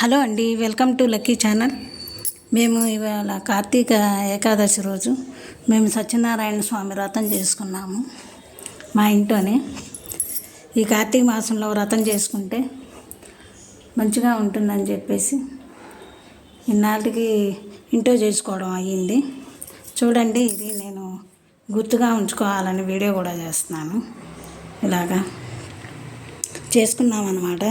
Hello అండి, welcome to lucky channel. మేము ఇవాళ కార్తీక ఏకాదశి రోజు మేము సత్యనారాయణ స్వామి వ్రతం చేసుకున్నాము మా ఇంట్లోనే. ఈ కార్తీక మాసంలో వ్రతం చేసుకుంటే మంచిగా ఉంటుందని చెప్పేసి ఇన్నాళ్ళకి ఇంట్లో చేసుకోవడం అయ్యింది. చూడండి, ఇది నేను గుర్తుగా ఉంచుకోవాలని వీడియో కూడా చేస్తున్నాను. ఇలాగా చేసుకున్నాం అన్నమాట.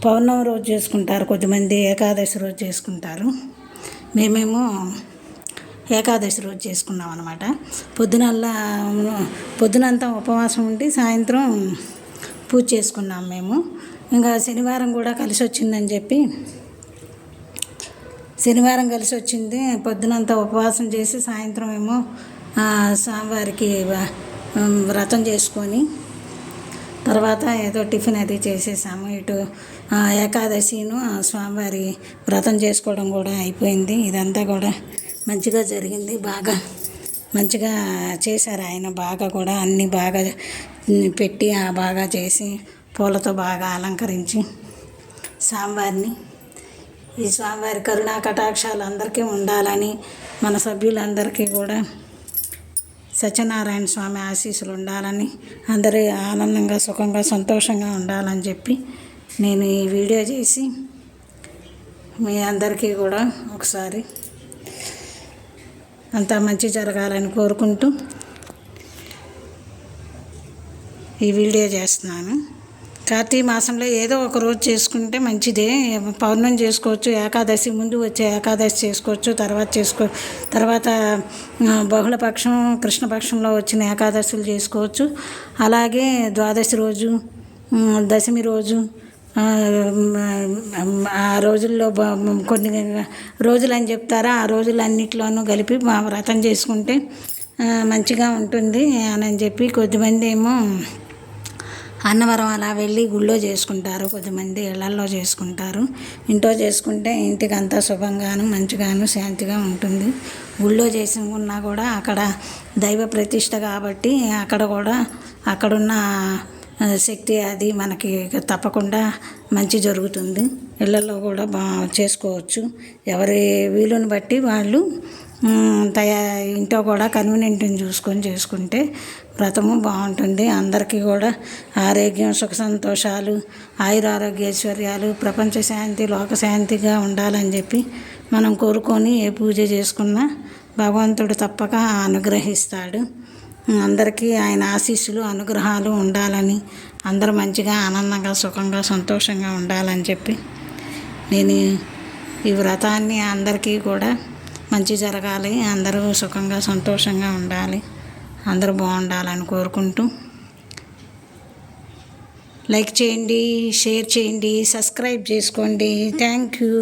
పౌర్ణమి రోజు చేసుకుంటారు కొద్దిమంది, ఏకాదశి రోజు చేసుకుంటారు. మేమేమో ఏకాదశి రోజు చేసుకున్నాం అన్నమాట. పొద్దునంతా ఉపవాసం ఉండి సాయంత్రం పూజ చేసుకున్నాం మేము. ఇంకా శనివారం కూడా కలిసి వచ్చిందని చెప్పి పొద్దునంతా ఉపవాసం చేసి సాయంత్రం ఏమో స్వామివారికి వ్రతం చేసుకొని తర్వాత ఏదో టిఫిన్ అది చేసేసాము. ఇటు ఏకాదశిను స్వామివారి వ్రతం చేసుకోవడం కూడా అయిపోయింది. ఇదంతా కూడా మంచిగా జరిగింది. బాగా మంచిగా చేశారు ఆయన. బాగా కూడా అన్నీ బాగా పెట్టి బాగా చేసి పూలతో బాగా అలంకరించి స్వామివారిని, ఈ స్వామివారి కరుణా కటాక్షాలు అందరికీ ఉండాలని, మన సభ్యులందరికీ కూడా సత్యనారాయణ స్వామి ఆశీస్సులు ఉండాలని, అందరూ ఆనందంగా సుఖంగా సంతోషంగా ఉండాలని చెప్పి నేను ఈ వీడియో చేసి మీ అందరికీ కూడా ఒకసారి అంతా మంచి జరగాలని కోరుకుంటూ ఈ వీడియో చేస్తున్నాను. కార్తీక మాసంలో ఏదో ఒక రోజు చేసుకుంటే మంచిదే. పౌర్ణమి చేసుకోవచ్చు, ఏకాదశి ముందు వచ్చే ఏకాదశి చేసుకోవచ్చు, తర్వాత బహుళపక్షం కృష్ణపక్షంలో వచ్చిన ఏకాదశులు చేసుకోవచ్చు. అలాగే ద్వాదశి రోజు, దశమి రోజు, ఆ రోజుల్లో కొన్ని రోజులు అని చెప్తారా, ఆ రోజులన్నిటిలోనూ కలిపి మా వ్రతం చేసుకుంటే మంచిగా ఉంటుంది అని చెప్పి కొద్దిమంది ఏమో అన్నవరం అలా వెళ్ళి గుళ్ళో చేసుకుంటారు, కొద్దిమంది ఇళ్లల్లో చేసుకుంటారు. ఇంట్లో చేసుకుంటే ఇంటికి అంతా శుభంగాను మంచిగాను శాంతిగా ఉంటుంది. గుళ్ళో చేసుకున్నా కూడా అక్కడ దైవ ప్రతిష్ట కాబట్టి అక్కడున్న శక్తి అది మనకి తప్పకుండా మంచి జరుగుతుంది. ఇళ్లలో కూడా చేసుకోవచ్చు. ఎవరి వీలుని బట్టి వాళ్ళు ఇంట్లో కూడా కన్వీనియంట్ని చూసుకొని చేసుకుంటే వ్రతము బాగుంటుంది. అందరికీ కూడా ఆరోగ్యం, సుఖ సంతోషాలు, ఆయురారోగ్య ఐశ్వర్యాలు, ప్రపంచ శాంతి, లోకశాంతిగా ఉండాలని చెప్పి మనం కోరుకొని ఏ పూజ చేసుకున్నా భగవంతుడు తప్పక అనుగ్రహిస్తాడు. అందరికీ ఆయన ఆశీస్సులు అనుగ్రహాలు ఉండాలని, అందరూ మంచిగా ఆనందంగా సుఖంగా సంతోషంగా ఉండాలని చెప్పి నేను ఈ వ్రతాన్ని అందరికీ కూడా మంచి జరగాలి, అందరూ సుఖంగా సంతోషంగా ఉండాలి, అందరూ బాగుండాలని కోరుకుంటూ లైక్ చేయండి, షేర్ చేయండి, సబ్స్క్రైబ్ చేసుకోండి. Thank you.